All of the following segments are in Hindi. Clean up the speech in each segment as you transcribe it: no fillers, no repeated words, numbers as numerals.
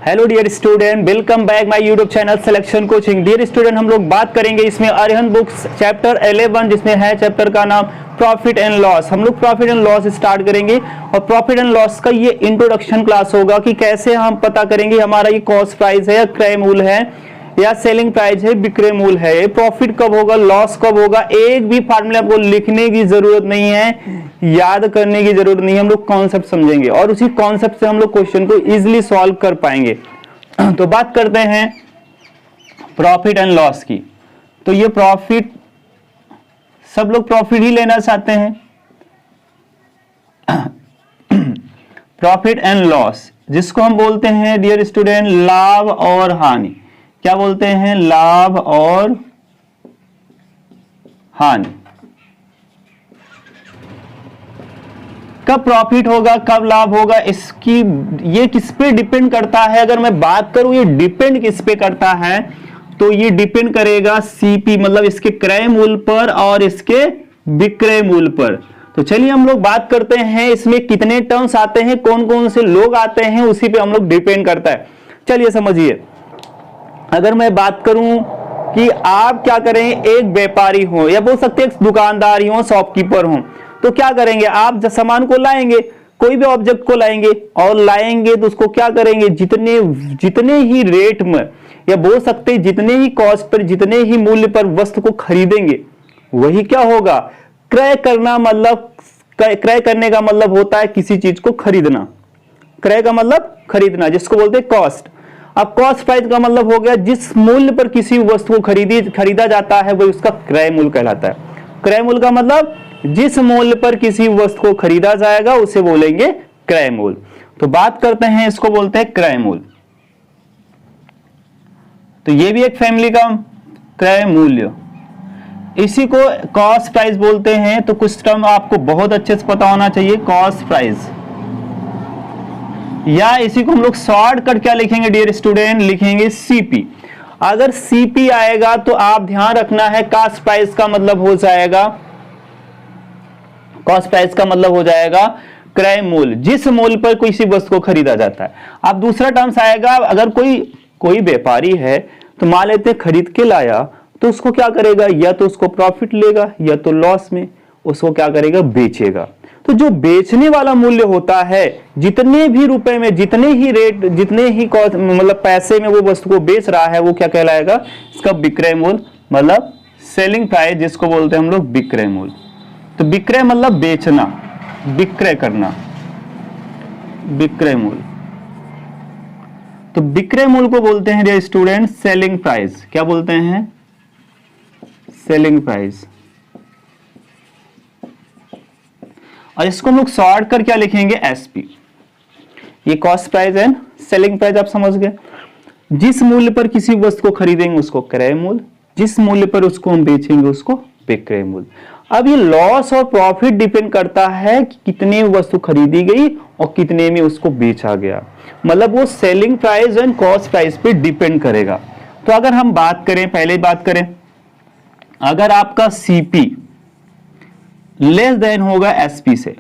Hello dear student, welcome back my YouTube channel selection coaching. Dear student, हम लोग बात करेंगे इसमें अरिहंत बुक्स चैप्टर 11 जिसमें है चैप्टर का नाम प्रॉफिट एंड लॉस। हम लोग प्रॉफिट एंड लॉस स्टार्ट करेंगे और प्रॉफिट एंड लॉस का ये इंट्रोडक्शन क्लास होगा कि कैसे हम पता करेंगे हमारा ये कॉस्ट प्राइस है या क्रय मूल्य है या सेलिंग प्राइस है, विक्रय मूल्य है, ये प्रॉफिट कब होगा, लॉस कब होगा। एक भी फार्मूला आपको लिखने की जरूरत नहीं है, याद करने की जरूरत नहीं है, हम लोग कॉन्सेप्ट समझेंगे और उसी कॉन्सेप्ट से हम लोग क्वेश्चन को इजीली सॉल्व कर पाएंगे। तो बात करते हैं प्रॉफिट एंड लॉस की। तो ये प्रॉफिट, सब लोग प्रॉफिट ही लेना चाहते हैं। प्रॉफिट एंड लॉस जिसको हम बोलते हैं डियर स्टूडेंट लाभ और हानि। क्या बोलते हैं? लाभ और हानि। कब प्रॉफिट होगा, कब लाभ होगा, इसकी ये किस पे डिपेंड करता है। अगर मैं बात करूं ये डिपेंड किस पे करता है, तो ये डिपेंड करेगा सीपी मतलब इसके क्रय मूल्य पर और इसके विक्रय मूल्य पर। तो चलिए हम लोग बात करते हैं इसमें कितने टर्म्स आते हैं, कौन कौन से लोग आते हैं, उसी पे हम लोग डिपेंड करता है। चलिए समझिए, अगर मैं बात करूं कि आप क्या करें, एक व्यापारी हो या बोल सकते हैं एक दुकानदार ही हो, शॉपकीपर हो, तो क्या करेंगे आप जब सामान को लाएंगे, कोई भी ऑब्जेक्ट को लाएंगे और लाएंगे तो उसको क्या करेंगे, जितने ही रेट में या बोल सकते हैं जितने ही कॉस्ट पर, जितने ही मूल्य पर वस्तु को खरीदेंगे वही क्या होगा, क्रय करना। मतलब क्रय करने का मतलब होता है किसी चीज को खरीदना। क्रय का मतलब खरीदना, जिसको बोलते हैं कॉस्ट। अब कॉस्ट प्राइस का मतलब हो गया जिस मूल्य पर किसी वस्तु को खरीदा जाता है वही उसका क्रय मूल्य कहलाता है। क्रय मूल्य का मतलब जिस मूल्य पर किसी वस्तु को खरीदा जाएगा उसे बोलेंगे क्रय मूल्य। तो बात करते हैं, इसको बोलते हैं क्रय मूल्य। तो ये भी एक फैमिली का क्रय मूल्य, इसी को कॉस्ट प्राइस बोलते हैं। तो कुछ टर्म आपको बहुत अच्छे से पता होना चाहिए, कॉस्ट प्राइस, या इसी को हम लोग शॉर्टकट क्या लिखेंगे डियर स्टूडेंट, लिखेंगे सीपी। अगर सीपी आएगा तो आप ध्यान रखना है कॉस्ट प्राइस का मतलब हो जाएगा, कॉस्ट प्राइस का मतलब हो जाएगा क्रय मूल्य, जिस मूल्य पर किसी वस्तु को खरीदा जाता है। अब दूसरा टर्म्स आएगा, अगर कोई व्यापारी है तो मान लेते खरीद के लाया तो उसको क्या करेगा, या तो उसको प्रॉफिट लेगा या तो लॉस में उसको क्या करेगा, बेचेगा। तो जो बेचने वाला मूल्य होता है, जितने भी रुपए में, जितने ही रेट, जितने ही मतलब पैसे में वो वस्तु को बेच रहा है वो क्या कहलाएगा, इसका विक्रय मूल्य मतलब सेलिंग प्राइस, जिसको बोलते हैं हम लोग विक्रय मूल्य। तो विक्रय मतलब बेचना, विक्रय करना, विक्रय मूल्य। तो विक्रय मूल्य को बोलते हैं डियर स्टूडेंट सेलिंग प्राइस। क्या बोलते हैं? Selling price. और इसको हम लोग शॉर्ट कर क्या लिखेंगे, एसपी। ये cost price and selling price आप समझ गए। जिस मूल्य पर किसी वस्तु को खरीदेंगे उसको क्रय मूल्य, जिस मूल्य पर उसको हम बेचेंगे उसको विक्रय मूल्य। अब ये लॉस और प्रॉफिट डिपेंड करता है कि कितने वस्तु खरीदी गई और कितने में उसको बेचा गया, मतलब वो selling price and cost price पे डिपेंड करेगा। तो अगर हम बात करें, पहले बात करें, अगर आपका सीपी लेस देन होगा एसपी से,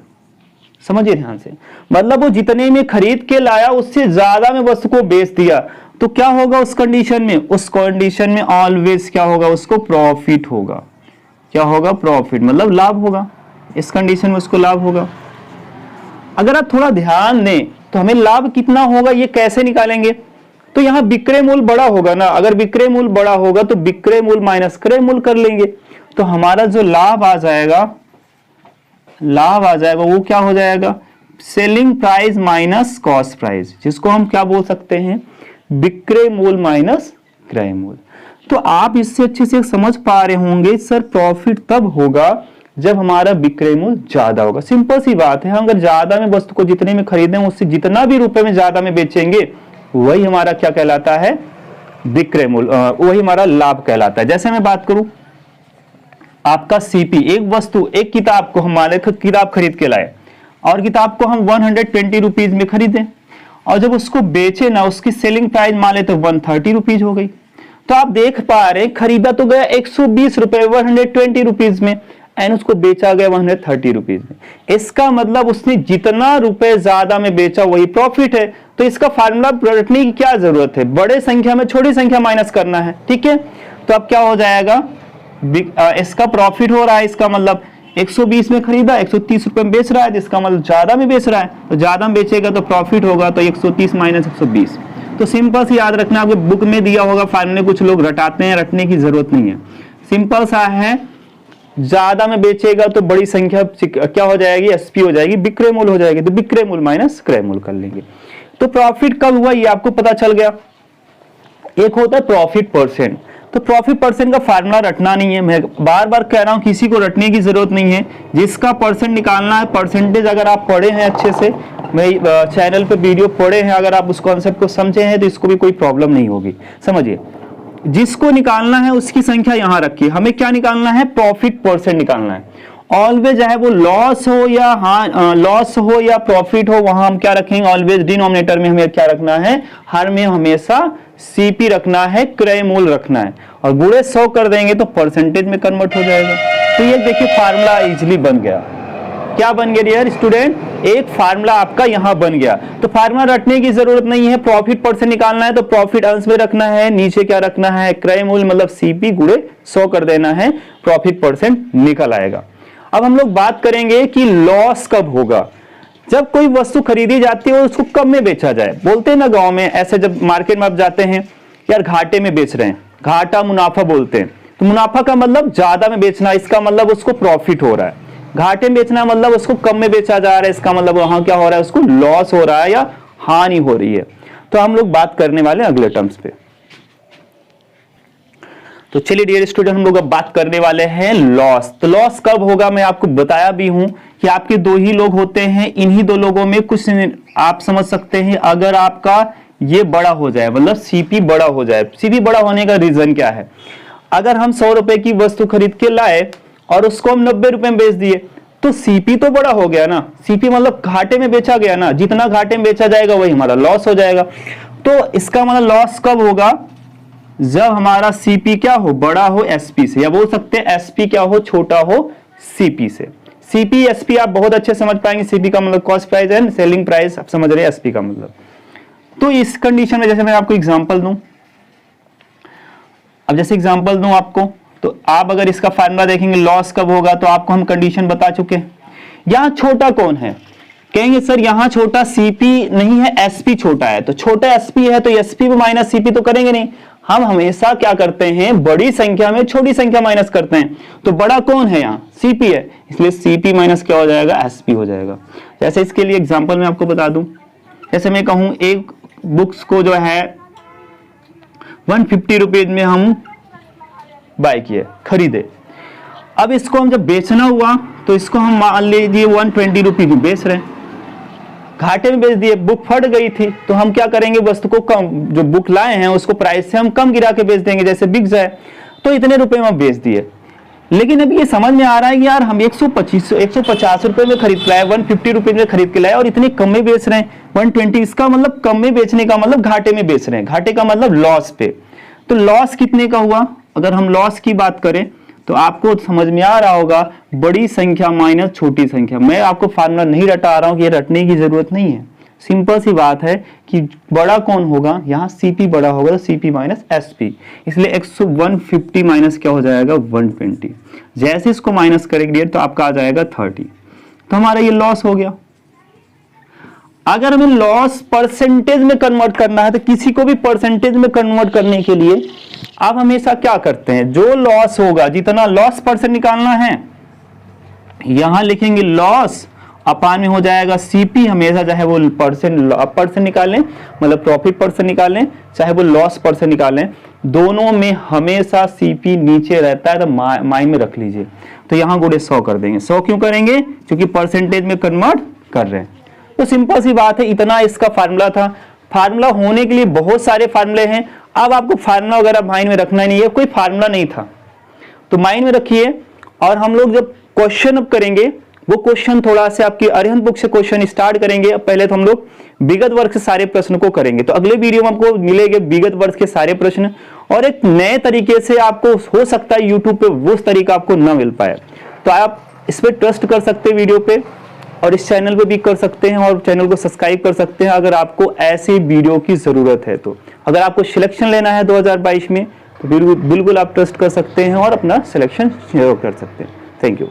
समझिए ध्यान से, मतलब वो जितने में खरीद के लाया उससे ज्यादा में वस्तु को बेच दिया, तो क्या होगा उस कंडीशन में, उस कंडीशन में ऑलवेज क्या होगा, उसको प्रॉफिट होगा। क्या होगा? प्रॉफिट मतलब लाभ होगा। इस कंडीशन में उसको लाभ होगा। अगर आप थोड़ा ध्यान दें तो हमें लाभ कितना होगा ये कैसे निकालेंगे, तो यहां विक्रय मूल्य बड़ा होगा ना। अगर विक्रय मूल्य बड़ा होगा तो विक्रय मूल्य माइनस क्रय मूल्य कर लेंगे, तो हमारा जो लाभ आ जाएगा, वो क्या हो जाएगा, selling price minus cost price, जिसको हम क्या बोल सकते हैं, विक्रय मूल्य माइनस क्रय मूल्य। तो आप इससे अच्छे से समझ पा रहे होंगे सर प्रॉफिट तब होगा जब हमारा विक्रय मूल्य ज्यादा होगा। सिंपल सी बात है, अगर ज्यादा में वस्तु को जितने में खरीदें उससे जितना भी रुपए में ज्यादा में बेचेंगे वही हमारा क्या कहलाता है, विक्रय मूल्य, वही हमारा लाभ कहलाता है। जैसे मैं बात करूं, आपका सीपी, एक वस्तु, एक किताब को हम मान किताब खरीद के लाए और किताब को हम 120 रुपीज में खरीदें और जब उसको बेचे ना, उसकी सेलिंग प्राइस मान लेते 130 रुपीज हो गई। तो आप देख पा रहे खरीदा तो गया 120 रुपए 120 रुपीज में, एंड उसको बेचा गया 130 रुपीज में। इसका मतलब उसने जितना रुपए ज्यादा में बेचा वही प्रॉफिट है। तो इसका फार्मूला रटने की क्या जरूरत है, बड़े संख्या में छोटी संख्या माइनस करना है, ठीक है। तो अब क्या हो जाएगा, इसका प्रॉफिट हो रहा है, इसका मतलब 120 में खरीदा 130 रुपए में बेच रहा है, जिसका मतलब ज्यादा में बेच रहा है, तो ज्यादा में बेचेगा तो प्रॉफिट होगा, तो 130 माइनस 120। तो सिंपल से याद रखना, आपके बुक में दिया होगा फार्मूले, कुछ लोग रटाते हैं, रटने की जरूरत नहीं है, सिंपल सा है। ज्यादा में बेचेगा तो बड़ी संख्या क्या हो जाएगी, एसपी हो जाएगी, विक्रय मूल्य हो जाएगी, तो विक्रय मूल्य माइनस क्रय मूल्य कर लेंगे। तो प्रॉफिट कब हुआ ये आपको पता चल गया। एक होता है प्रॉफिट परसेंट, तो प्रॉफिट परसेंट का फार्मूला रटना नहीं है, मैं बार बार कह रहा हूं, किसी को रटने की जरूरत नहीं है। जिसका परसेंट निकालना है, परसेंटेज अगर आप पढ़े हैं अच्छे से, मैं चैनल पे वीडियो पढ़े हैं, अगर आप उस कॉन्सेप्ट को समझे हैं तो इसको भी कोई प्रॉब्लम नहीं होगी। समझिए, जिसको निकालना है उसकी संख्या यहां रखिए, हमें क्या निकालना है, प्रॉफिट परसेंट निकालना है। ऑलवेज चाहे वो लॉस हो या लॉस हो या प्रॉफिट हो, वहां हम क्या रखेंगे, ऑलवेज डिनोमिनेटर में हमें क्या रखना है, हर में हमेशा सीपी रखना है, क्रय मूल्य रखना है, और गुणे 100 कर देंगे तो परसेंटेज में कन्वर्ट हो जाएगा। तो ये देखिए फार्मूला इजीली बन गया। क्या बन गया डियर स्टूडेंट, एक फार्मूला आपका यहां बन गया। तो फार्मूला रटने की जरूरत नहीं है, प्रॉफिट परसेंट निकालना है तो प्रॉफिट अंश में रखना है, नीचे क्या रखना है, क्रय मूल्य मतलब सीपी गुणे 100 कर देना है, प्रॉफिट परसेंट निकल आएगा। अब हम लोग बात करेंगे कि लॉस कब होगा। जब कोई वस्तु खरीदी जाती है और उसको कम में बेचा जाए, बोलते हैं ना गांव में, ऐसे जब मार्केट में आप जाते हैं, यार घाटे में बेच रहे हैं, घाटा मुनाफा बोलते हैं। तो मुनाफा का मतलब ज्यादा में बेचना, इसका मतलब उसको प्रॉफिट हो रहा है। घाटे में बेचना मतलब उसको कम में बेचा जा रहा है, इसका मतलब वहां क्या हो रहा है, उसको लॉस हो रहा है या हानि हो रही है। तो हम लोग बात करने वाले अगले टर्म्स पे। तो चलिए डियर स्टूडेंट, हम लोग अब बात करने वाले हैं लॉस। तो लॉस कब होगा, मैं आपको बताया भी हूं कि आपके दो ही लोग होते हैं, इन्हीं दो लोगों में कुछ आप समझ सकते हैं। अगर आपका ये बड़ा हो जाए, मतलब सीपी बड़ा हो जाए, सीपी बड़ा होने का रीजन क्या है, अगर हम 100 रुपए की वस्तु खरीद के लाए और उसको हम 90 रुपए में बेच दिए, तो सीपी तो बड़ा हो गया ना, सीपी मतलब घाटे में बेचा गया ना, जितना घाटे में बेचा जाएगा वही हमारा लॉस हो जाएगा। तो इसका मतलब लॉस कब होगा, जब हमारा सीपी क्या हो, बड़ा हो एसपी से, या बोल सकते हैं एसपी क्या हो, छोटा हो सीपी से। सीपी एसपी आप बहुत अच्छे समझ पाएंगे, सीपी का मतलब cost price and selling price, आप समझ रहे हैं एसपी का मतलब। तो इस कंडीशन में जैसे मैं आपको एग्जांपल दूं, अब जैसे एग्जांपल दूं आपको, तो आप अगर इसका फार्मूला देखेंगे लॉस कब होगा, तो आपको हम कंडीशन बता चुके हैं। यहां छोटा कौन है, कहेंगे सर यहां छोटा सीपी नहीं है, एसपी छोटा है। तो छोटा एसपी है तो एसपी में माइनस सीपी तो करेंगे नहीं, हम हमेशा क्या करते हैं, बड़ी संख्या में छोटी संख्या माइनस करते हैं। तो बड़ा कौन है, यहाँ सीपी है, इसलिए सीपी माइनस क्या हो जाएगा, एसपी हो जाएगा। जैसे इसके लिए एग्जांपल मैं आपको बता दूं, जैसे मैं कहूं एक बुक्स को जो है 150 रुपीज में हम बाय किए, खरीदे। अब इसको हम जब बेचना हुआ तो इसको हम मान लीजिए 120 रुपीज में बेच रहे हैं, घाटे में बेच दिए, बुक फट गई थी, तो हम क्या करेंगे, वस्तु को कम, जो बुक लाए हैं उसको प्राइस से हम कम गिरा के बेच देंगे, जैसे बिक जाए, तो इतने रुपए में बेच दिए। लेकिन अब ये समझ में आ रहा है कि यार हम 150 रुपए में खरीद के लाए, 150 रुपीज में खरीद के लाए और इतने कम में बेच रहे हैं 120, इसका मतलब कम में बेचने का मतलब घाटे में बेच रहे हैं, घाटे का मतलब लॉस पे। तो लॉस कितने का हुआ, अगर हम लॉस की बात करें तो आपको समझ में आ रहा होगा, बड़ी संख्या माइनस छोटी संख्या। मैं आपको फार्मूला नहीं रटा रहा हूं कि ये रटने की जरूरत नहीं है, सिंपल सी बात है कि बड़ा कौन होगा, यहाँ सीपी बड़ा होगा तो सीपी माइनस एसपी, इसलिए 150 माइनस क्या हो जाएगा 120। जैसे इसको माइनस करेंगे तो आपका आ जाएगा 30, तो हमारा ये लॉस हो गया। अगर हमें लॉस परसेंटेज में कन्वर्ट करना है, तो किसी को भी परसेंटेज में कन्वर्ट करने के लिए आप हमेशा क्या करते हैं, जो लॉस होगा, जितना लॉस परसेंट निकालना है, यहां लिखेंगे लॉस, अपान में हो जाएगा सीपी, हमेशा चाहे वो परसेंट निकालें, मतलब प्रॉफिट परसेंट निकालें, चाहे वो लॉस परसेंट निकालें, दोनों में हमेशा सीपी नीचे रहता है, तो माइंड में रख लीजिए। तो यहां गुणे 100 कर देंगे। 100 क्यों करेंगे, क्योंकि परसेंटेज में कन्वर्ट कर रहे हैं। तो सिंपल सी बात है, इतना इसका फार्मूला था। फार्मूला होने के लिए बहुत सारे फार्मूले हैं, अब आपको फार्मूला वगैरह माइंड में रखना नहीं है, कोई फार्मूला नहीं था तो माइंड में रखिए। और हम लोग जब क्वेश्चन अब करेंगे, वो क्वेश्चन थोड़ा से आपकी अरिहंत बुक से क्वेश्चन स्टार्ट करेंगे। पहले तो हम लोग विगत वर्ष के सारे प्रश्न को करेंगे, तो अगले वीडियो में आपको मिलेंगे विगत वर्ष के सारे प्रश्न, और एक नए तरीके से आपको हो सकता है यूट्यूब पे वो तरीका आपको न मिल पाए। तो आप इस पर ट्रस्ट कर सकते हैं वीडियो पे, और इस चैनल पे भी कर सकते हैं, और चैनल को सब्सक्राइब कर सकते हैं अगर आपको ऐसी वीडियो की जरूरत है। तो अगर आपको सिलेक्शन लेना है 2022 में तो बिल्कुल आप ट्रस्ट कर सकते हैं और अपना सिलेक्शन शेयर कर सकते हैं। Thank you.